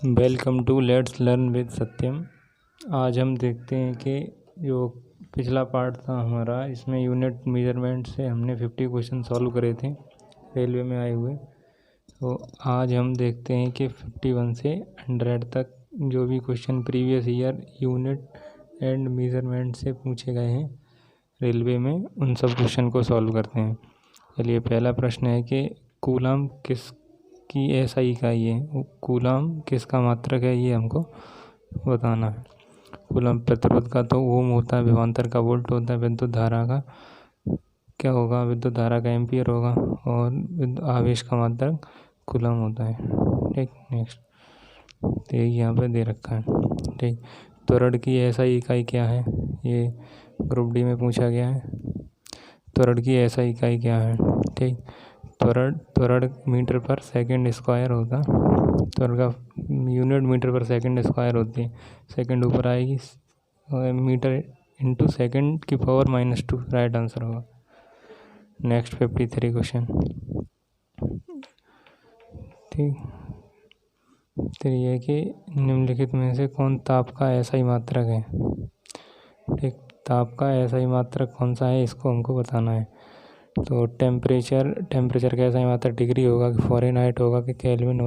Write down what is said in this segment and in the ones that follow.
Welcome to let's learn with Satyam. आज हम देखते हैं कि जो पिछला पार्ट था हमारा, इसमें यूनिट मेजरमेंट से हमने 50 क्वेश्चन सॉल्व करे थे रेलवे में आए हुए। तो आज हम देखते हैं कि 51 से 100 तक जो भी question previous year unit and measurement से पूछे गए हैं रेलवे में, उन सब क्वेश्चन को सॉल्व करते हैं। चलिए, पहला प्रश्न है कि कूलम किसकी ऐसा इकाई है। कूलम किसका मात्रक है, ये हमको बताना है। कूलम प्रतिरोध का तो ओम होता है, विभवांतर का वोल्ट होता है, विद्युत धारा का क्या होगा, विद्युत धारा का एम्पियर होगा, और आवेश का मात्रक कूलम होता है। ठीक, नेक्स्ट। तो यहाँ पे दे रखा है। ठीक, त्वरण की ऐसा इकाई क्या है, ये ग्रुप डी में पूछा गया है। त्वरण की ऐसा इकाई क्या है। ठीक, त्वरण मीटर पर सेकंड स्क्वायर होगा। त्वरण का यूनिट मीटर पर सेकंड स्क्वायर होती है। सेकंड ऊपर आएगी, मीटर इंटू सेकंड की पावर -2 राइट आंसर होगा। Next 53 question. ठीक, तो ये कि निम्नलिखित में से कौन ताप का ऐसा ही मात्रक है। ठीक, ताप का ऐसा ही मात्रक कौन सा है, इसको हमको बताना है। तो टेम्परेचर का ऐसा ही मात्रक डिग्री होगा कि फ़ारेनहाइट होगा कि केल्विन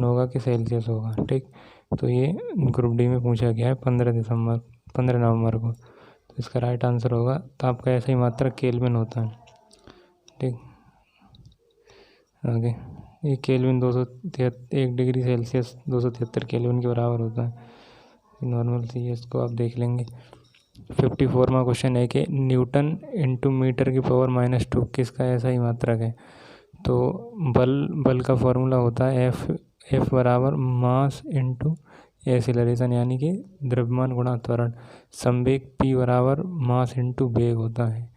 होगा कि सेल्सियस होगा। ठीक, तो ये ग्रुप डी में पूछा गया है 15 नवंबर को। तो इसका राइट आंसर होगा ताप का ऐसा ही मात्रक केल्विन होता है। ठीक, आगे ये केल्विन 1 डिग्री सेल्सियस 273 केल्विन के बराबर होता है। नॉर्मल सी है, इसको आप देख लेंगे। 54वां क्वेश्चन है कि न्यूटन इंटू मीटर की पावर -2 किसका ऐसा ही मात्रक है। तो बल का फॉर्मूला होता है एफ बराबर मास इंटू एक्सीलरेशन, यानी कि द्रव्यमान गुणा त्वरण। संवेग पी बराबर मास इंटू वेग होता है।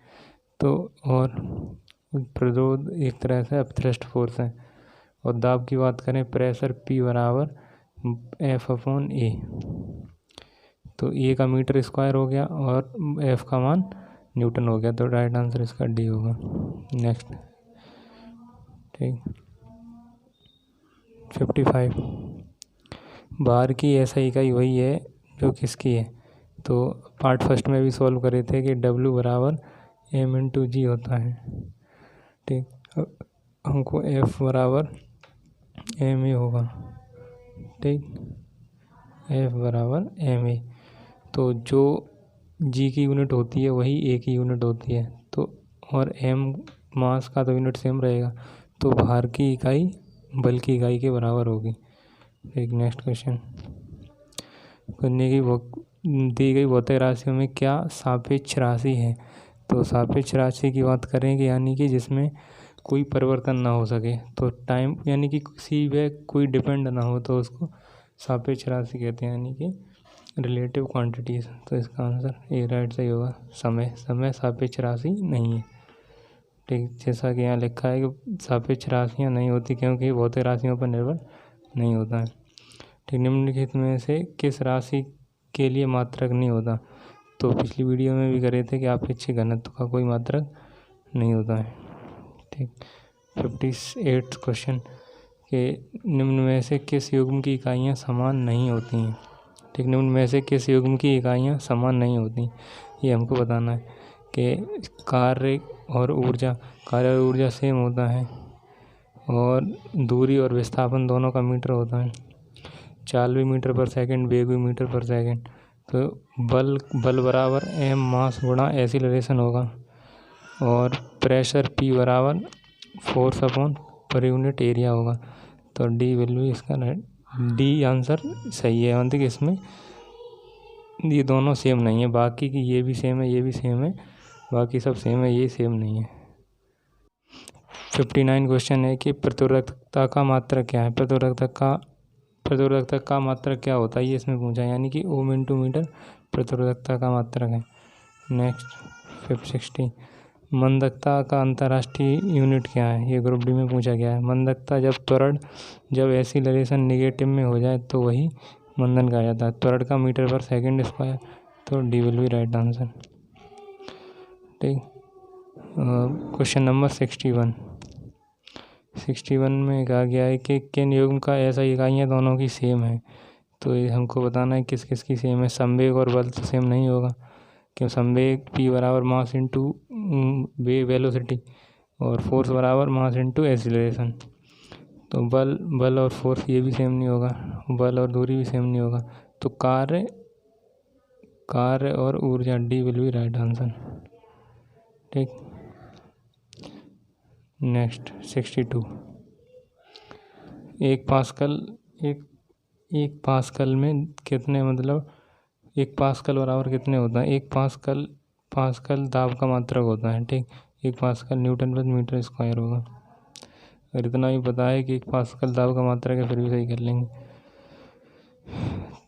तो और प्रतिरोध एक तरह से अपथ्रस्ट फोर्स है। और दाब की बात करें, प्रेशर पी बराबर F/A। तो ए का मीटर स्क्वायर हो गया और एफ का मान न्यूटन हो गया। तो राइट आंसर इसका डी होगा। नेक्स्ट। ठीक, 55। भार की ऐसा इकाई वही है जो किसकी है। तो पार्ट फर्स्ट में भी सॉल्व करे थे कि W बराबर M/G होता है। ठीक, हमको F बराबर MA होगा। ठीक, F बराबर MA। तो जो G की यूनिट होती है वही A की यूनिट होती है। तो और M मास का तो यूनिट सेम रहेगा, तो भार की इकाई बल की इकाई के बराबर होगी। एक नेक्स्ट क्वेश्चन। दी गई भौतिक राशियों में क्या सापेक्ष राशि है। तो सापेक्ष राशि की बात करें कि यानी कि जिसमें कोई परिवर्तन ना हो सके, तो टाइम यानी कि किसी पे कोई डिपेंड ना हो, तो उसको सापेक्ष राशि कहते हैं, यानी कि रिलेटिव क्वांटिटीज। तो इसका आंसर ए राइट सही होगा। समय सापेक्ष राशि नहीं है। ठीक, जैसा कि यहाँ लिखा है कि सापेक्ष राशियाँ नहीं होती क्योंकि भौतिक राशियों पर निर्भर नहीं होता है। ठीक, निम्नलिखित में से किस राशि के लिए मात्रक नहीं होता। तो पिछली वीडियो में भी करे थे कि आपेक्षिक घनत्व का कोई मात्रक नहीं होता है। ठीक, 58 क्वेश्चन के निम्न में से किस युग्म की इकाइयाँ समान नहीं होती हैं। ठीक, निम्न में से किस युग्म की इकाइयाँ समान नहीं होती, ये हमको बताना है। कि कार्य और ऊर्जा सेम होता है, और दूरी और विस्थापन दोनों का मीटर होता है। चाल भी मीटर पर सेकंड, वेग भी मीटर पर सेकंड। तो बल बराबर m मास गुणा एक्सीलरेशन होगा, और प्रेशर P बराबर force upon per unit area होगा। तो डी विल भी इसका डी आंसर सही है। मतलब कि इसमें ये दोनों सेम नहीं है, बाकी की ये भी सेम है, ये भी सेम है, बाकी सब सेम है, ये सेम नहीं है। 59 क्वेश्चन है कि प्रतिरोधकता का मात्रक क्या है। प्रतिरोधकता का मात्रक क्या होता है, ये इसमें पूछा है, यानी कि ओम इंटू मीटर प्रतिरोधकता का मात्रक है। नेक्स्ट 60। मंदकता का अंतर्राष्ट्रीय यूनिट क्या है, ये ग्रुप डी में पूछा गया है। मंदकता जब एक्सीलरेशन नेगेटिव में हो जाए तो वही मंदन कहा जाता है। त्वरण का मीटर पर सेकंड स्क्वायर। तो D will be right answer. ठीक, क्वेश्चन नंबर 61। 61 में कहा गया है कि किन युग्म का SI इकाइयाँ दोनों की सेम है। तो ये हमको बताना है किस किस की सेम है। संवेग और बल तो सेम नहीं होगा, क्यों संवेग P बराबर मास इंटू वेलोसिटी और फोर्स बराबर मास इंटू एक्सीलरेशन। तो बल और फोर्स ये भी सेम नहीं होगा, बल और दूरी भी सेम नहीं होगा। तो कार्य और ऊर्जा D will be right answer. ठीक, नेक्स्ट 62। एक पास्कल में कितने, मतलब एक पास्कल बराबर कितने होता है? एक पास्कल दाब का मात्रक होता है। ठीक, एक पास्कल न्यूटन प्रति मीटर स्क्वायर होगा। अगर इतना ही पता है कि एक पास्कल दाब का मात्रक है, फिर भी सही कर लेंगे।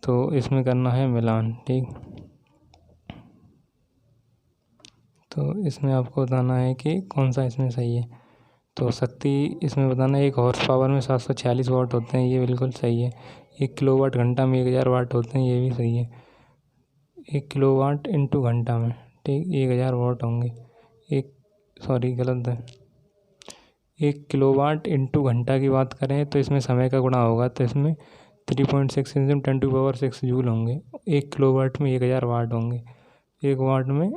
तो इसमें करना है मिलान। ठीक, तो इसमें आपको बताना है कि कौन सा इसमें सही है। तो शक्ति इसमें बताना है, एक हॉर्स पावर में 746 वाट होते हैं, ये बिल्कुल सही है। 1 किलोवाट घंटा में 1000 वाट होते हैं, ये भी सही है। 1 किलोवाट इंटू घंटा में, ठीक, 1000 वाट होंगे। गलत है। 1 किलोवाट इंटू घंटा की बात करें तो इसमें समय का गुणा होगा, तो इसमें 3.6 × 10⁻6 जूल होंगे। 1 किलोवाट में 1000 वाट होंगे। 1 वाट में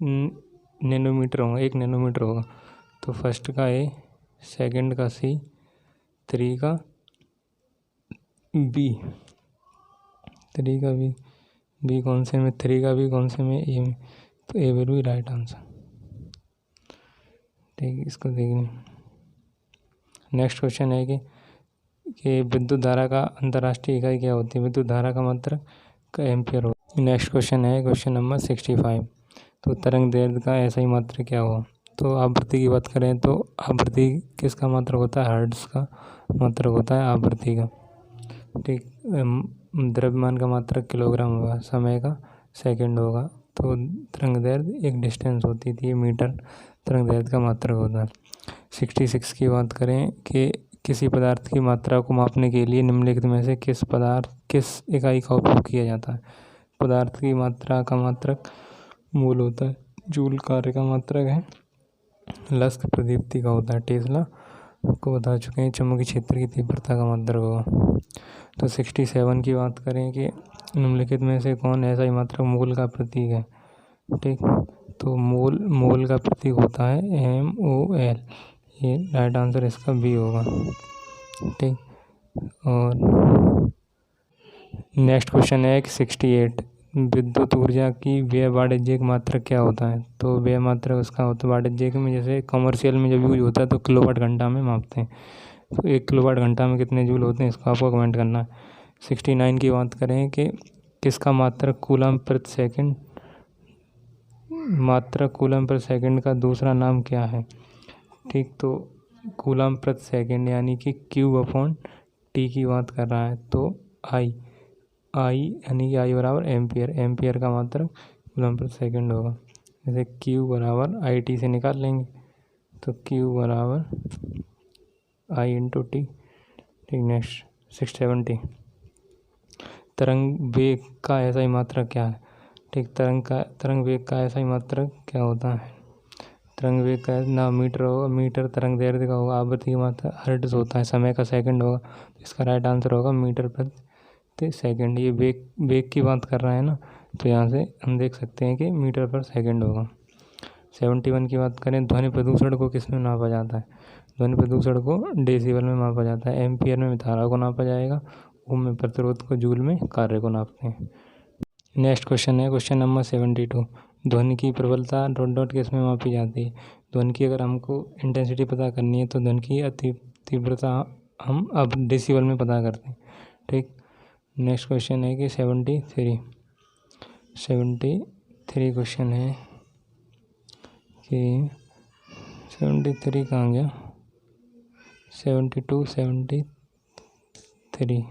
नैनोमीटर होगा, 1 नैनोमीटर होगा। तो फर्स्ट का A, सेकंड का C, 3 का B, 3 का B कौन से में, 3 का B कौन से में, A में। तो A will be right answer. ठीक, इसको देखिए। नेक्स्ट क्वेश्चन है कि विद्युत धारा का अंतर्राष्ट्रीय इकाई क्या होती है? विद्युत धारा का मात्रक का एम्पियर हो। नेक्स्ट क्वेश्चन है क्वेश्चन नंबर 65। तो तरंग दैर्ध्य का SI मात्रक क्या हुआ? तो आवृत्ति की बात करें तो आवृत्ति किसका मात्रक होता है? हर्ट्ज का मात्रक होता है आवृत्ति का। ठीक, द्रव्यमान का मात्रक किलोग्राम होगा, समय का सेकंड होगा। तो तरंग दैर्ध्य एक डिस्टेंस होती थी, मीटर तरंग दैर्ध्य का मात्रक होता है। 66 की बात करें कि किसी पदार्थ की मात्रा को मापने के लिए निम्नलिखित में से किस इकाई का उपयोग किया जाता है? पदार्थ की मात्रा का मात्रक मूल होता है, जूल कार्य का मात्रक है, लस्क प्रदीप्ति का होता है, टेस्ला को बता चुके हैं, चुंबकीय क्षेत्र की तीव्रता का मात्रक होगा। तो 67 की बात करें कि निम्नलिखित में से कौन SI मात्रक मोल का प्रतीक है? ठीक, तो मोल का प्रतीक होता है MOL। ये राइट आंसर इसका B होगा। ठीक, और नेक्स्ट क्वेश्चन है 68। विद्युत ऊर्जा की व्यय वाणिज्यिक मात्रक क्या होता है? तो व्यय मात्रक उसका होता है वाणिज्यिक में, जैसे कमर्शियल में जब यूज होता है तो किलोवाट घंटा में मापते हैं। तो 1 किलोवाट घंटा में कितने जूल होते हैं, इसको आपको कमेंट करना है। 69 की बात करें कि किसका मात्रक कूलम प्रति सेकंड, मात्रक कूलम प्रति सेकंड का दूसरा नाम क्या है? ठीक, तो कूलम प्रति सेकंड यानी कि Q/T की बात कर रहा है। तो I यानी कि I बराबर एम्पियर का मात्रक कूलम प्रति सेकंड होगा। जैसे Q बराबर IT से निकाल लेंगे, तो Q बराबर I × T। ठीक, नेक्स्ट 670। तरंग वेग का SI मात्रक क्या है? ठीक, तरंग वेग का SI मात्रक क्या होता है? तरंग वेग का ना मीटर होगा, मीटर तरंग दैर्ध्य का होगा, आवृत्ति की मात्रा हर्ट्ज होता है, समय का सेकंड होगा। इसका राइट आंसर होगा मीटर प्रति सेकंड। ये वेग की बात कर रहा है ना, तो यहाँ से हम देख सकते हैं कि मीटर पर सेकंड होगा। 71 की बात करें, ध्वनि प्रदूषण को किस में नापा जाता है? ध्वनि प्रदूषण को डेसिबल में मापा जाता है, एम्पियर में धारा को नापा जाएगा, ओम में प्रतिरोध को, जूल में कार्य को नापते हैं। नेक्स्ट क्वेश्चन है क्वेश्चन नंबर 72। ध्वनि की प्रबलता किस में मापी जाती है? ध्वनि की अगर हमको इंटेंसिटी पता करनी है तो ध्वनि की तीव्रता हम अब डेसिबल में पता करते हैं। ठीक, नेक्स्ट क्वेश्चन है कि 73 क्वेश्चन है कि 73 कहाँ गया, 72 73।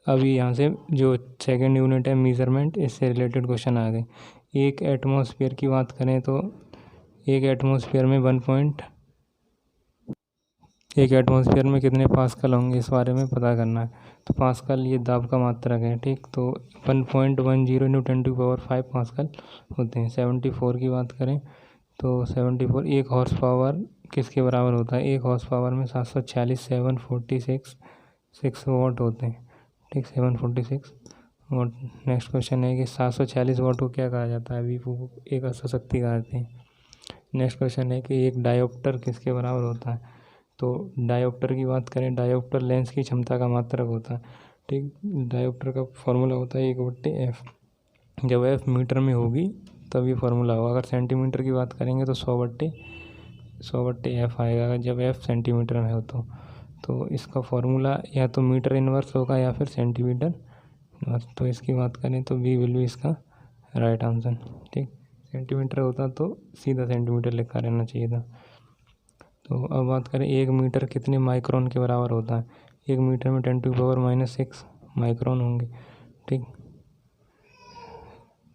अभी यहाँ से जो सेकंड यूनिट है मेजरमेंट, इससे रिलेटेड क्वेश्चन आ गए। एक एटमॉस्फेयर की बात करें तो एक एटमॉस्फेयर में एक एटमॉस्फेयर में कितने पास्कल होंगे, इस बारे में पता करना है। तो पास्कल ये दाब का मात्रक है। ठीक, तो 1.10 × 10⁵ पास्कल होते हैं। 74 की बात करें तो 74 एक हॉर्स पावर किसके बराबर होता है? एक हॉर्स पावर में 746 746 वाट होते हैं, ठीक, 746 वाट। नेक्स्ट क्वेश्चन है कि 746 वाट को क्या कहा जाता है? अभी वो एक असर शक्ति कहते हैं। नेक्स्ट क्वेश्चन है कि एक डायोप्टर किसके बराबर होता है? तो डायोप्टर की बात करें, डायोप्टर लेंस की क्षमता का मात्रक होता है, ठीक। डायोप्टर का फॉर्मूला होता है 1/f। जब f मीटर में होगी तब ये फार्मूला होगा। अगर सेंटीमीटर की बात करेंगे तो 100/f आएगा, अगर जब f सेंटीमीटर में हो तो इसका फार्मूला या तो मीटर इनवर्स होगा या फिर सेंटीमीटर इनवर्स। तो इसकी बात करें तो बी विल बी इसका राइट आंसर, ठीक। सेंटीमीटर होता तो सीधा सेंटीमीटर लिखा रहना चाहिए था। तो अब बात करें 1 मीटर कितने माइक्रोन के बराबर होता है? 1 मीटर में 10⁻⁻6 माइक्रोन होंगे, ठीक।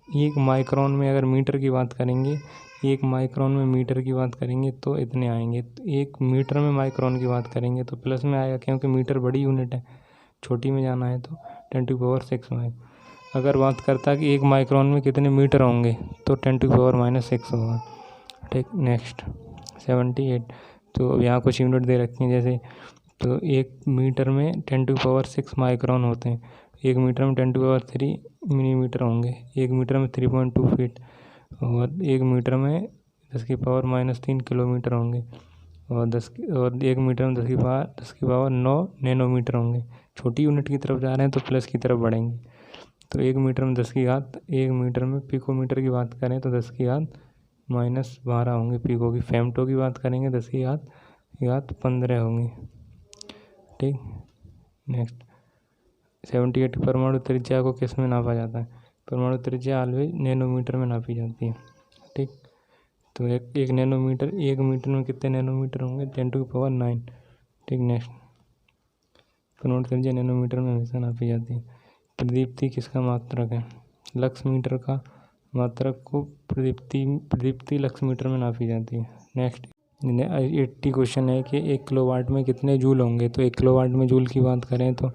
1 माइक्रोन में अगर मीटर की बात करेंगे, 1 माइक्रोन में मीटर की बात करेंगे तो इतने आएंगे। 1 मीटर में माइक्रोन की बात करेंगे तो प्लस में आएगा, क्योंकि मीटर बड़ी यूनिट है, छोटी में जाना है तो 10⁻6 में। अगर बात करता है कि 1 माइक्रोन में कितने मीटर होंगे तो 10⁻6 होगा, ठीक। नेक्स्ट 78। तो यहाँ कुछ यूनिट दे रखी हैं, जैसे तो 1 मीटर में 10⁻6 माइक्रोन होते हैं, 1 मीटर में 10⁻3 मिलीमीटर होंगे, 1 मीटर में 3.2 फीट, और 1 मीटर में 10⁻³ किलोमीटर होंगे, और 1 मीटर में 10⁻9 नैनोमीटर होंगे। छोटी यूनिट की तरफ जा रहे हैं तो प्लस की तरफ बढ़ेंगे। तो 1 मीटर में 1 मीटर में पिकोमीटर की बात करें तो 10⁻12 होंगे पिको की। फेमटो की बात करेंगे 10⁻15 होंगी, ठीक। नेक्स्ट 78। परमाणु त्रिज्या को किस में नापा जाता है? परमाणु त्रिज्या ऑलवेज नैनोमीटर में नापी जाती है, ठीक। तो एक नैनोमीटर, 1 मीटर में कितने नैनोमीटर होंगे? 10⁹, ठीक। नेक्स्ट परमाणु त्रिज्या नैनोमीटर में हमेशा नापी जाती है। प्रदीप्ति किसका मात्रक है? लक्स मीटर का मात्रक को प्रदीप्ति लक्स मीटर में नापी जाती है। नेक्स्ट 80 क्वेश्चन है कि 1 किलोवाट में कितने जूल होंगे? तो 1 किलोवाट में जूल की बात करें तो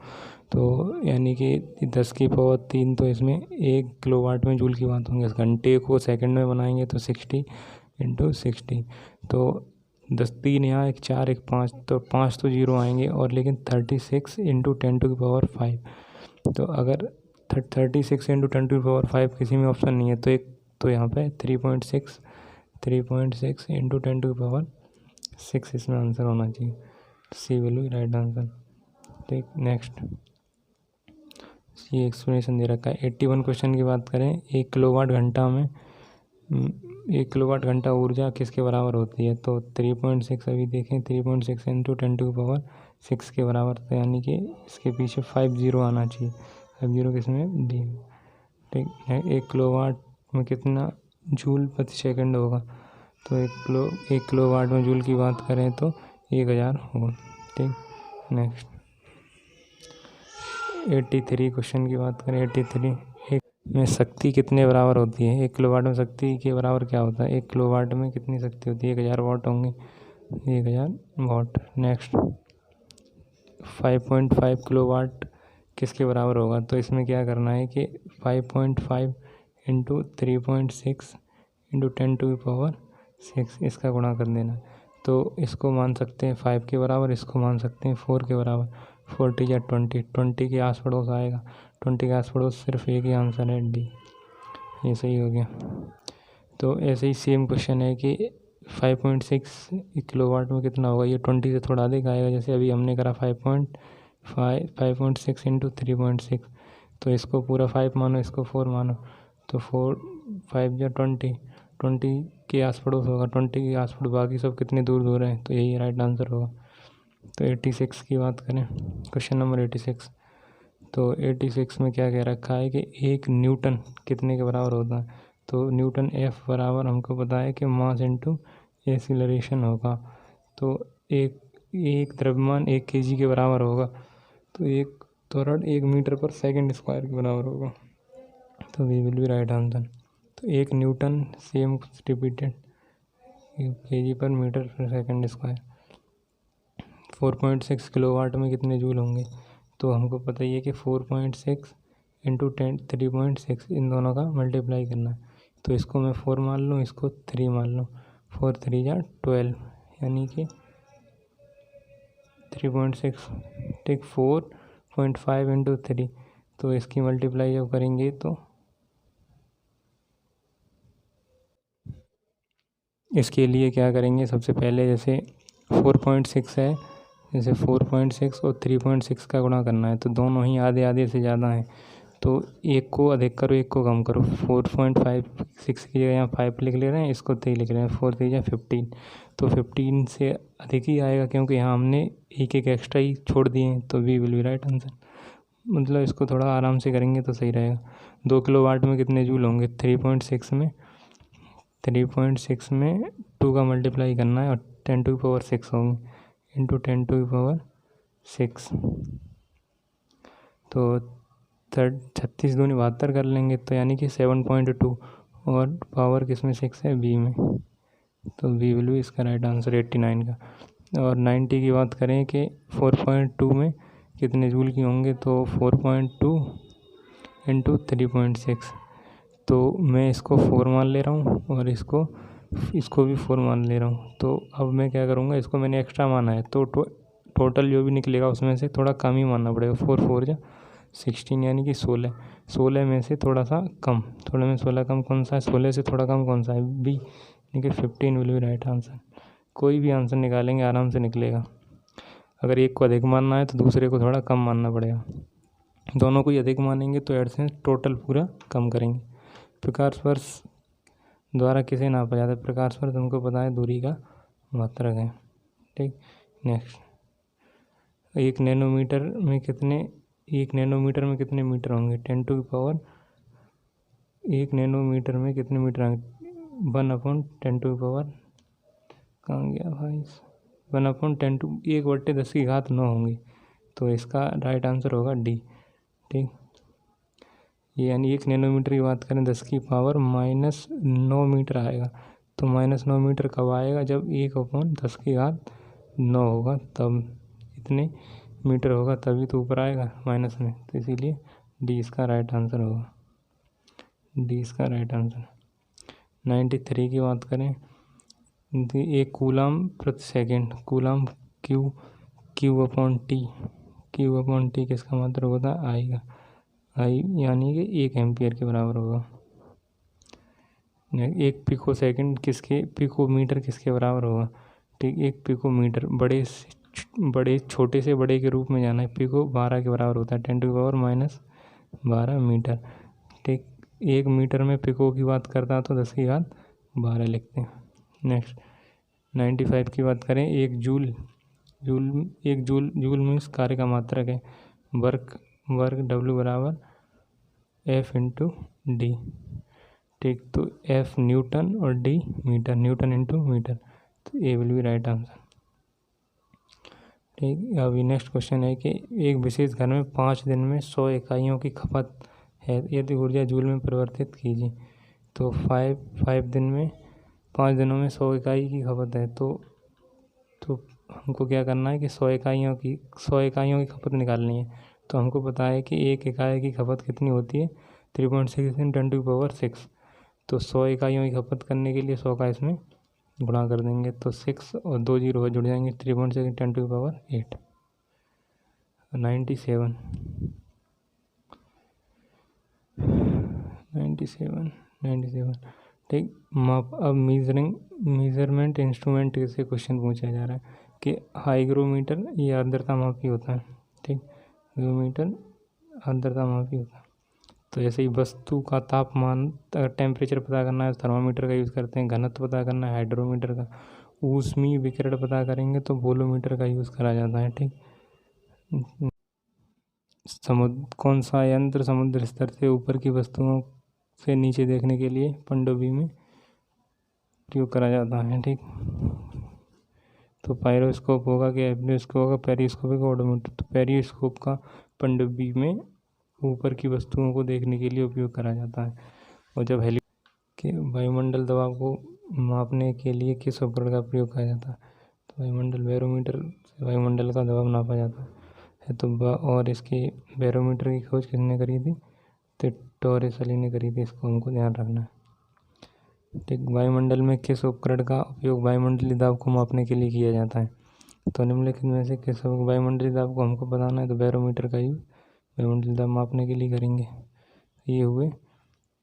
यानी कि 10⁻3, तो इसमें 1 किलोवाट में जूल की बात होंगी। इस घंटे को सेकंड में बनाएंगे तो 60 × 60, तो 10 3 यहाँ, 1 4 1 5, तो 5 तो जीरो आएंगे, और लेकिन 36 × 10⁵। तो अगर 36 × 10⁵ किसी में ऑप्शन नहीं है तो यहाँ पे 3.6 × 10⁶ इसमें आंसर होना चाहिए। सी विल बी राइट आंसर, ठीक। नेक्स्ट ये एक्सप्लेनेशन दे रखा है। 81 क्वेश्चन की बात करें, 1 किलोवाट घंटा ऊर्जा किसके बराबर होती है? तो 3.6, अभी देखें 3.6 × 10⁶ के बराबर, तो यानी कि इसके पीछे 50 आना चाहिए। 50 किसमें? डी, ठीक है। 1 किलोवाट में कितना जूल प्रति सेकंड होगा? तो 1 किलोवाट में जूल की बात करें तो 1000 होगा, ठीक। नेक्स्ट 83 क्वेश्चन की बात करें, 83 एक में शक्ति कितने बराबर होती है? 1 किलोवाट में शक्ति के बराबर क्या होता है? 1 किलोवाट में कितनी शक्ति होती है? 1000 वाट होंगे, 1000 वाट। नेक्स्ट 5.5 किलोवाट किसके बराबर होगा? तो इसमें क्या करना है कि 5.5 × 3.6 × 10⁶ इसका गुणा कर देना। तो इसको मान सकते हैं 5 के बराबर, इसको मान सकते हैं 4 के बराबर। 40 या 20 के आस पड़ोस आएगा, 20 के आस पड़ोस सिर्फ एक ही आंसर है, डी, ये सही हो गया। तो ऐसे ही सेम क्वेश्चन है कि 5.6 किलोवाट में कितना होगा? ये 20 से थोड़ा अधिक आएगा, जैसे अभी हमने करा 5.6 × 3.6, तो इसको पूरा 5 मानो, इसको 4 मानो, तो 4 5 या 20 के आस पड़ोस होगा, 20 के आस पड़ोस, बाकी सब कितने दूर दूर हैं, तो यही राइट आंसर होगा। तो 86 की बात करें, क्वेश्चन नंबर 86, तो 86 में क्या कह रखा है कि 1 न्यूटन कितने के बराबर होता है? तो न्यूटन F बराबर हमको पता है कि मास × एक्सीलरेशन होगा। तो एक द्रव्यमान 1 kg के बराबर होगा, तो एक त्वरण 1 मीटर/सेकंड² के बराबर होगा, तो we will be right answer. तो 1 न्यूटन सेम रिपीटेड kg/मीटर/सेकंड²। 4.6 किलोवाट में कितने जूल होंगे? तो हमको पता ही है कि 4.6 × 3.6 इन दोनों का मल्टीप्लाई करना है। तो इसको मैं 4 मान लूँ, इसको 3 मान लूँ, 4 3 जा 12 यानी कि 3.6 ठीक 4.5 इंटू 3। तो इसकी मल्टीप्लाई जब करेंगे तो इसके लिए क्या करेंगे, सबसे पहले जैसे 4.6 है, जैसे 4.6 और 3.6 का गुणा करना है तो दोनों ही आधे आधे से ज़्यादा हैं, तो एक को अधिक करो एक को कम करो। 4.56 की जगह यहाँ 5 लिख ले रहे हैं, इसको 3 लिख रहे हैं, 4 3 या 15। तो 15 से अधिक ही आएगा क्योंकि यहाँ हमने एक एक एक्स्ट्रा ही छोड़ दिए हैं, तो we will be right answer. मतलब इसको थोड़ा आराम से करेंगे तो सही रहेगा। 2 किलोवाट में कितने जूल होंगे, 3.6 में 2 का मल्टीप्लाई करना है और 10⁶ होंगे इंटू 10⁶। तो 36 दूनी 72 कर लेंगे, तो यानी कि 7.2 और पावर किस में 6 है, बी में, तो बी विल बी इसका राइट आंसर 89 का। और 90 की बात करें कि 4.2 में कितने जूल की होंगे, तो 4.2 इंटू 3.6। तो मैं इसको 4 मान ले रहा हूँ और इसको भी 4 मान ले रहा हूँ। तो अब मैं क्या करूँगा, इसको मैंने एक्स्ट्रा माना है तो टोटल जो भी निकलेगा उसमें से थोड़ा कम ही मानना पड़ेगा। 4 4 जा 16 यानी कि 16 में से थोड़ा सा कम, थोड़े में 16 कम कौन सा है, 16 से थोड़ा कम कौन सा है, बी, यानी कि 15 विल बी राइट आंसर। कोई भी आंसर निकालेंगे आराम से निकलेगा। अगर एक को अधिक मानना है तो दूसरे को थोड़ा कम मानना पड़ेगा, दोनों को ही अधिक मानेंगे तो एडसेंस टोटल पूरा कम करेंगे। प्रकाश वर्ष द्वारा किसे नापा जाता है, प्रकाश वर्ष हमको पता है दूरी का मात्रक है। ठीक, नेक्स्ट, 1 नैनोमीटर में कितने मीटर होंगे, 10⁻, 1 नैनोमीटर में कितने मीटर होंगे, 1/10⁻, कहाँ गया भाई, 1/10⁻⁹ होंगी। तो इसका राइट आंसर होगा डी। ठीक, ये यानी 1 नैनोमीटर की बात करें 10⁻⁹ मीटर आएगा। तो -9 मीटर कब आएगा, जब 1/10⁹ होगा, तब इतने मीटर होगा तभी तो ऊपर आएगा माइनस में। तो इसीलिए डी इसका राइट आंसर होगा, डी इसका राइट आंसर। 93 की बात करें, 1 कूलम प्रति सेकेंड, कूलम Q/T किसका मात्रक होता है, आई का, आई यानी कि 1 एम्पियर के बराबर होगा। 1 पिकोमीटर किसके बराबर होगा, ठीक, 1 पिकोमीटर बड़े छोटे से बड़े के रूप में जाना है, पिको 12 के बराबर होता है, 10⁻⁻12 मीटर। ठीक, 1 मीटर में पिको की बात करता तो 10⁻12 लिखते हैं। नेक्स्ट 95 की बात करें, 1 जूल मीन्स कार्य का मात्रक है, वर्क W बराबर F इंटू डी। ठीक, तो F न्यूटन और D metre, newton into metre, तो A will be right answer. ठीक, अभी नेक्स्ट क्वेश्चन है कि एक विशेष घर में 5 दिन में 100 इकाइयों की खपत है, यदि ऊर्जा जूल में परिवर्तित कीजिए। तो 5 दिनों में 100 इकाई की खपत है, तो हमको क्या करना है कि 100 इकाइयों की खपत निकालनी है। तो हमको पता है कि 1 इकाई की खपत कितनी होती है, 3.6 × 10⁻6। तो 100 इकाइयों की खपत करने के लिए 100 का इसमें गुणा कर देंगे, तो 6 और 2 0 जुड़ जाएंगे, 3.6 × 10⁸। 97। ठीक, माप, अब मेजरमेंट इंस्ट्रूमेंट से क्वेश्चन पूछा जा रहा है कि हाइग्रोमीटर ये आर्द्रता मापी होता है। ठीक, हाइग्रोमीटर आर्द्रता मापी होता है। तो जैसे ही वस्तु का तापमान, अगर टेम्परेचर पता करना है तो थर्मामीटर का यूज़ करते हैं, घनत्व पता करना है हाइड्रोमीटर का, ऊष्मीय विकिरण पता करेंगे तो वोल्यूमीटर का यूज़ करा जाता है। ठीक, कौन सा यंत्र समुद्र स्तर से ऊपर की वस्तुओं से नीचे देखने के लिए पनडुब्बी में प्रयोग करा जाता है। ठीक, तो पायरोस्कोप होगा कि एब्लियोस्कोप होगा, पेरिस्कोप होगा, ओडोमीटर। तो पेरिस्कोप का पनडुब्बी में ऊपर की वस्तुओं को देखने के लिए उपयोग करा जाता है। और जब के वायुमंडल दबाव को मापने के लिए किस उपकरण का प्रयोग किया जाता है, तो वायुमंडल बैरोमीटर से वायुमंडल का दबाव नापा जाता है। तो और इसके बैरोमीटर की खोज किसने करी थी, तो टॉरेस अली ने करी थी, इसको हमको ध्यान रखना है। ठीक, वायुमंडल में किस उपकरण का उपयोग वायुमंडलीय दाब को मापने के लिए किया जाता है? तो निम्नलिखित में से किस वायुमंडलीय दाब को हमको बताना है, तो बैरोमीटर का यूज वायुमंडलीय दाब मापने के लिए करेंगे। ये हुए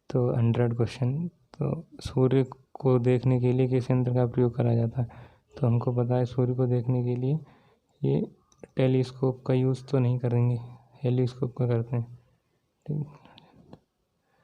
तो 100 क्वेश्चन। तो सूर्य को देखने के लिए किस यंत्र का प्रयोग करा जाता है? तो हमको पता है सूर्य को देखने के लिए ये टेलीस्कोप का यूज़ तो नहीं करेंगे, हेलीस्कोप का करते हैं। ठीक।